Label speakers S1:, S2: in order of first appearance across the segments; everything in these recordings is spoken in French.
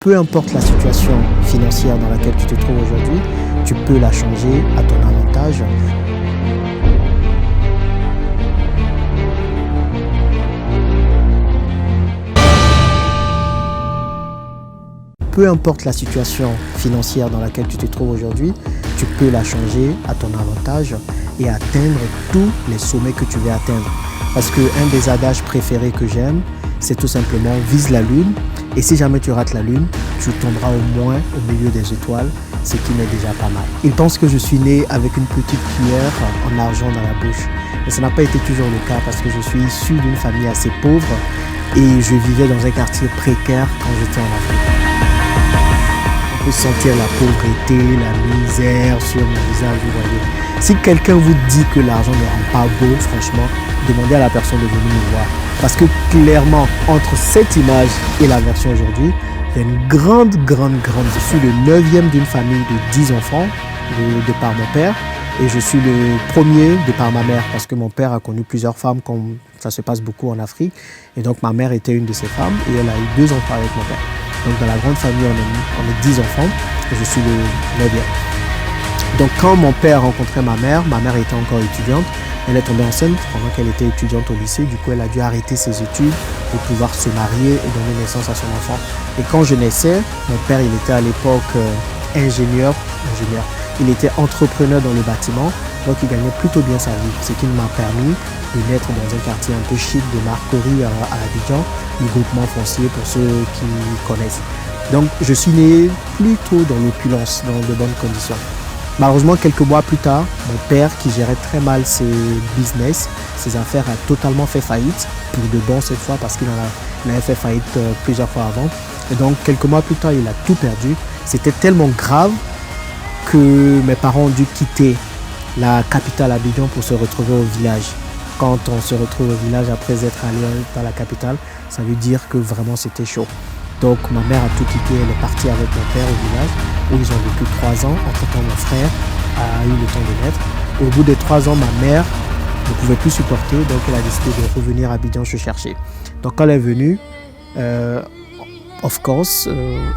S1: Peu importe la situation financière dans laquelle tu te trouves aujourd'hui, tu peux la changer à ton avantage. Peu importe la situation financière dans laquelle tu te trouves aujourd'hui, tu peux la changer à ton avantage et atteindre tous les sommets que tu veux atteindre. Parce qu'un des adages préférés que j'aime, c'est tout simplement vise la lune. Et si jamais tu rates la lune, tu tomberas au moins au milieu des étoiles, ce qui m'est déjà pas mal. Ils pensent que je suis né avec une petite cuillère en argent dans la bouche. Mais ça n'a pas été toujours le cas parce que je suis issu d'une famille assez pauvre et je vivais dans un quartier précaire quand j'étais en Afrique. On peut sentir la pauvreté, la misère sur mon visage, vous voyez. Si quelqu'un vous dit que l'argent ne rend pas beau, franchement, demandez à la personne de venir me voir. Parce que clairement, entre cette image et la version aujourd'hui, il y a une grande différence. Je suis le 9e d'une famille de 10 enfants de par mon père. Et je suis le premier de par ma mère parce que mon père a connu plusieurs femmes comme ça se passe beaucoup en Afrique. Et donc ma mère était une de ces femmes et elle a eu 2 enfants avec mon père. Donc dans la grande famille, on est 10 enfants et je suis le 9e. Donc quand mon père rencontrait ma mère était encore étudiante. Elle est tombée enceinte pendant qu'elle était étudiante au lycée. Du coup, elle a dû arrêter ses études pour pouvoir se marier et donner naissance à son enfant. Et quand je naissais, mon père, il était à l'époque ingénieur. Il était entrepreneur dans le bâtiment. Donc, il gagnait plutôt bien sa vie. Ce qui m'a permis de naître dans un quartier un peu chic de Marcory à Abidjan, du groupement foncier pour ceux qui connaissent. Donc, je suis né plutôt dans l'opulence, dans de bonnes conditions. Malheureusement, quelques mois plus tard, mon père, qui gérait très mal ses business, ses affaires, a totalement fait faillite, pour de bon cette fois, parce qu'il avait fait faillite plusieurs fois avant. Et donc, quelques mois plus tard, il a tout perdu. C'était tellement grave que mes parents ont dû quitter la capitale Abidjan pour se retrouver au village. Quand on se retrouve au village après être allé dans la capitale, ça veut dire que vraiment c'était chaud. Donc ma mère a tout quitté, elle est partie avec mon père au village où ils ont vécu 3 ans. Entre-temps, mon frère a eu le temps de naître. Et au bout des 3 ans, ma mère ne pouvait plus supporter, donc elle a décidé de revenir à Abidjan se chercher. Donc quand elle est venue,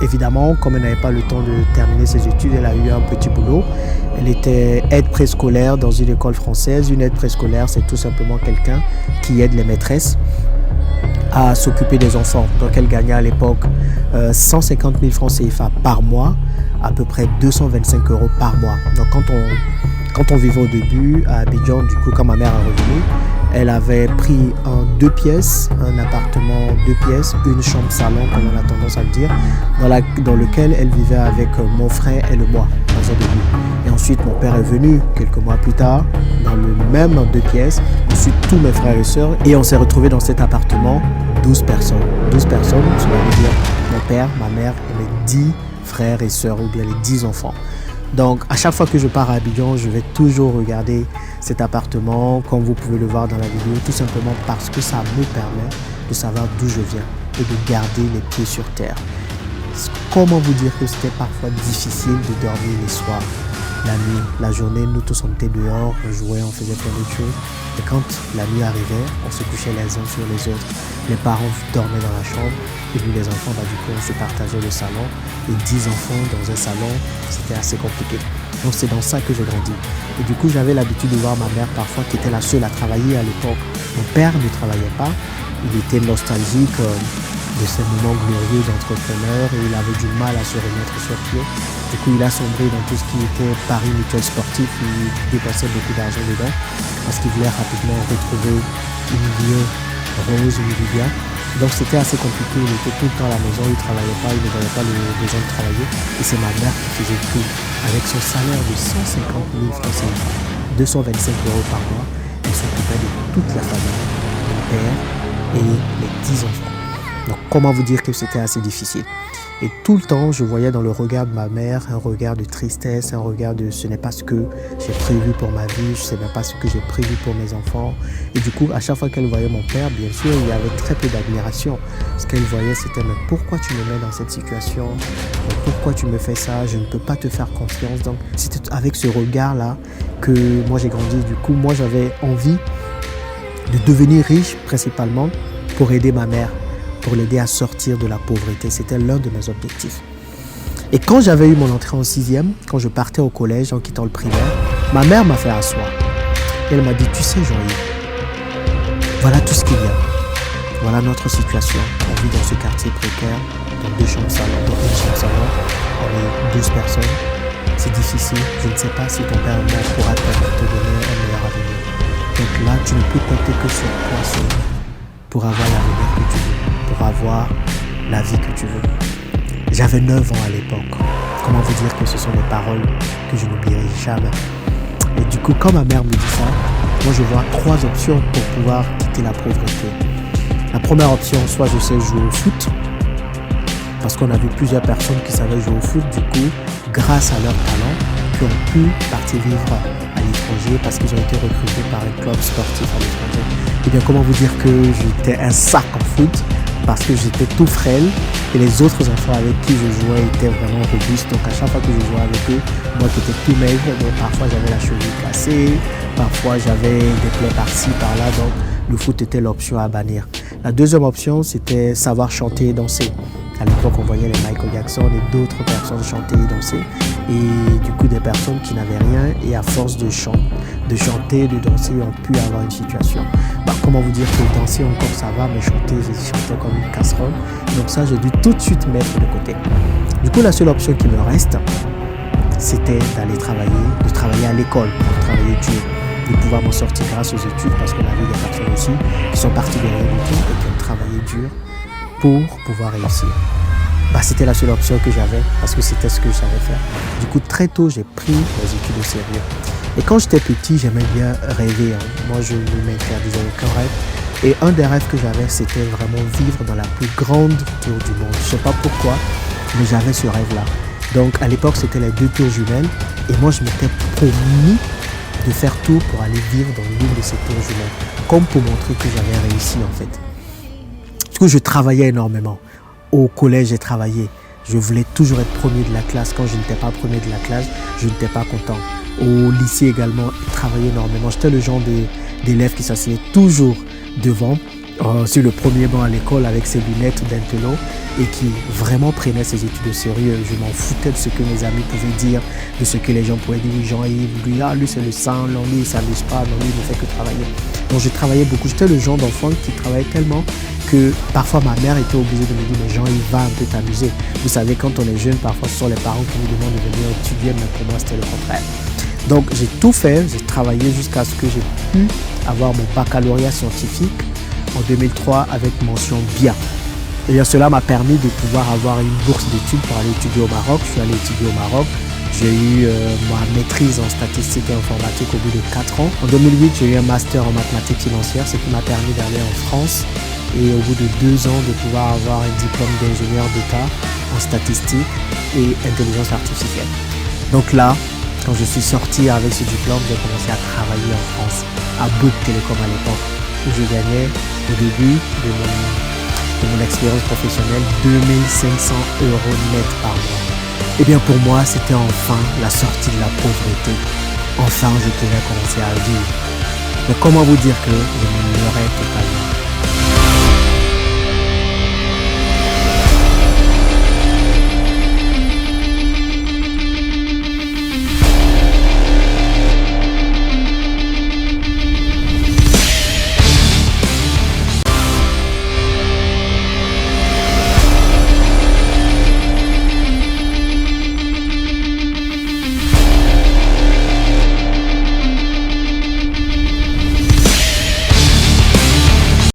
S1: évidemment, comme elle n'avait pas le temps de terminer ses études, elle a eu un petit boulot. Elle était aide préscolaire dans une école française. Une aide préscolaire, c'est tout simplement quelqu'un qui aide les maîtresses à s'occuper des enfants. Donc elle gagnait à l'époque 150 000 francs CFA par mois, à peu près 225 € par mois. Donc quand on vivait au début à Abidjan, du coup quand ma mère est revenue, elle avait pris un 2 pièces, un appartement 2 pièces, une chambre salon comme on a tendance à le dire, dans lequel elle vivait avec mon frère et moi dans un début. Et ensuite mon père est venu quelques mois plus tard dans le même 2 pièces, ensuite tous mes frères et sœurs, et on s'est retrouvés dans cet appartement 12 personnes. 12 personnes, cela veut dire mon père, ma mère et mes 10 frères et sœurs ou bien les 10 enfants. Donc à chaque fois que je pars à Abidjan, je vais toujours regarder cet appartement, comme vous pouvez le voir dans la vidéo, tout simplement parce que ça me permet de savoir d'où je viens et de garder les pieds sur terre. Comment vous dire que c'était parfois difficile de dormir les soirs, la nuit, la journée, nous tous on était dehors, on jouait, on faisait plein d'autres choses. Et quand la nuit arrivait, on se couchait les uns sur les autres. Les parents dormaient dans la chambre et nous les enfants, du coup on se partageait le salon. Et 10 enfants dans un salon, c'était assez compliqué. Donc c'est dans ça que j'ai grandi. Et du coup j'avais l'habitude de voir ma mère parfois qui était la seule à travailler à l'époque. Mon père ne travaillait pas, il était nostalgique de ces moments glorieux d'entrepreneur et il avait du mal à se remettre sur pied. Du coup, il a sombré dans tout ce qui était paris mutuel sportif. Il dépensait beaucoup d'argent dedans parce qu'il voulait rapidement retrouver une vie rose, une vie bien. Donc c'était assez compliqué. Il était tout le temps à la maison, il ne travaillait pas, il ne voyait pas le besoin de travailler. Et c'est ma mère qui faisait tout. Avec son salaire de 150 000 francs CFA, 225 € par mois, elle s'occupait de toute la famille, mon père et les 10 enfants. Donc comment vous dire que c'était assez difficile. Et tout le temps, je voyais dans le regard de ma mère un regard de tristesse, un regard de ce n'est pas ce que j'ai prévu pour ma vie, ce n'est pas ce que j'ai prévu pour mes enfants. Et du coup, à chaque fois qu'elle voyait mon père, bien sûr, il y avait très peu d'admiration. Ce qu'elle voyait, c'était mais pourquoi tu me mets dans cette situation? Pourquoi tu me fais ça? Je ne peux pas te faire confiance. Donc c'était avec ce regard-là que moi j'ai grandi. Du coup, moi j'avais envie de devenir riche principalement pour aider ma mère. pour l'aider à sortir de la pauvreté. C'était l'un de mes objectifs. Et quand j'avais eu mon entrée en 6e, quand je partais au collège en quittant le primaire, ma mère m'a fait asseoir. Et elle m'a dit, tu sais Jean-Yves, voilà tout ce qu'il y a. Voilà notre situation. On vit dans ce quartier précaire, dans 2 chambres salon, dans une chambre salon. On est 12 personnes. C'est difficile. Je ne sais pas si ton père ou mère pourra te donner un meilleur avenir. Donc là, tu ne peux compter que sur toi seul pour avoir l'avenir que tu veux, pour avoir la vie que tu veux. J'avais 9 ans à l'époque. Comment vous dire que ce sont des paroles que je n'oublierai jamais. Et du coup, quand ma mère me dit ça, moi je vois 3 options pour pouvoir quitter la pauvreté. La première option, soit je sais jouer au foot, parce qu'on a vu plusieurs personnes qui savaient jouer au foot, du coup, grâce à leur talent, qui ont pu partir vivre à l'étranger parce qu'ils ont été recrutés par un club sportif à l'étranger. Et bien, comment vous dire que j'étais un sac en foot parce que j'étais tout frêle et les autres enfants avec qui je jouais étaient vraiment robustes. Donc à chaque fois que je jouais avec eux, moi qui étais tout maigre, donc parfois j'avais la cheville cassée, parfois j'avais des plaies par-ci, par-là. Donc le foot était l'option à bannir. La deuxième option, c'était savoir chanter et danser. À l'époque, on voyait les Michael Jackson et d'autres personnes chanter et danser. Et du coup, des personnes qui n'avaient rien et à force de chanter, de danser, ont pu avoir une situation. Comment vous dire que danser encore ça va, mais chanter, j'ai chanté comme une casserole. Donc ça, j'ai dû tout de suite mettre de côté. Du coup, la seule option qui me reste, c'était d'aller travailler, de travailler à l'école, de travailler dur, de pouvoir m'en sortir grâce aux études, parce qu'on a vu des personnes aussi qui sont parties de rien du tout et qui ont travaillé dur pour pouvoir réussir. C'était la seule option que j'avais parce que c'était ce que je savais faire. Du coup, très tôt, j'ai pris mes études au sérieux. Et quand j'étais petit, j'aimais bien rêver. Moi, je ne m'interdisais aucun rêve. Et un des rêves que j'avais, c'était vraiment vivre dans la plus grande tour du monde. Je ne sais pas pourquoi, mais j'avais ce rêve-là. Donc, à l'époque, c'était les 2 tours jumelles. Et moi, je m'étais promis de faire tout pour aller vivre dans l'une de ces tours jumelles. Comme pour montrer que j'avais réussi, en fait. Du coup, je travaillais énormément. Au collège, j'ai travaillé. Je voulais toujours être premier de la classe. Quand je n'étais pas premier de la classe, je n'étais pas content. Au lycée également, je travaillais énormément. J'étais le genre d'élève qui s'asseyait toujours devant, sur le premier banc à l'école avec ses lunettes d'intello et qui vraiment prenait ses études au sérieux. Je m'en foutais de ce que mes amis pouvaient dire, de ce que les gens pouvaient dire. Jean-Yves, lui c'est le sang, non, lui il ne s'amuse pas, non, lui il ne fait que travailler. Donc je travaillais beaucoup. J'étais le genre d'enfant qui travaillait tellement que parfois ma mère était obligée de me dire, mais Jean, il va un peu t'amuser. Vous savez, quand on est jeune, parfois ce sont les parents qui nous demandent de venir étudier, mais pour moi c'était le contraire. Donc j'ai tout fait, j'ai travaillé jusqu'à ce que j'ai pu avoir mon baccalauréat scientifique en 2003 avec mention bien. Et bien cela m'a permis de pouvoir avoir une bourse d'études pour aller étudier au Maroc. Je suis allé étudier au Maroc. J'ai eu ma maîtrise en statistique et informatique au bout de 4 ans. En 2008, j'ai eu un master en mathématiques financières, ce qui m'a permis d'aller en France. Et au bout de 2 ans, de pouvoir avoir un diplôme d'ingénieur d'État en statistique et intelligence artificielle. Donc là, quand je suis sorti avec ce diplôme, j'ai commencé à travailler en France, à Bouygues Télécom à l'époque, où je gagnais au début de mon expérience professionnelle 2500 € net par mois. Et bien pour moi, c'était enfin la sortie de la pauvreté. Enfin, je pouvais commencer à vivre. Mais comment vous dire que je me leurrais totalement.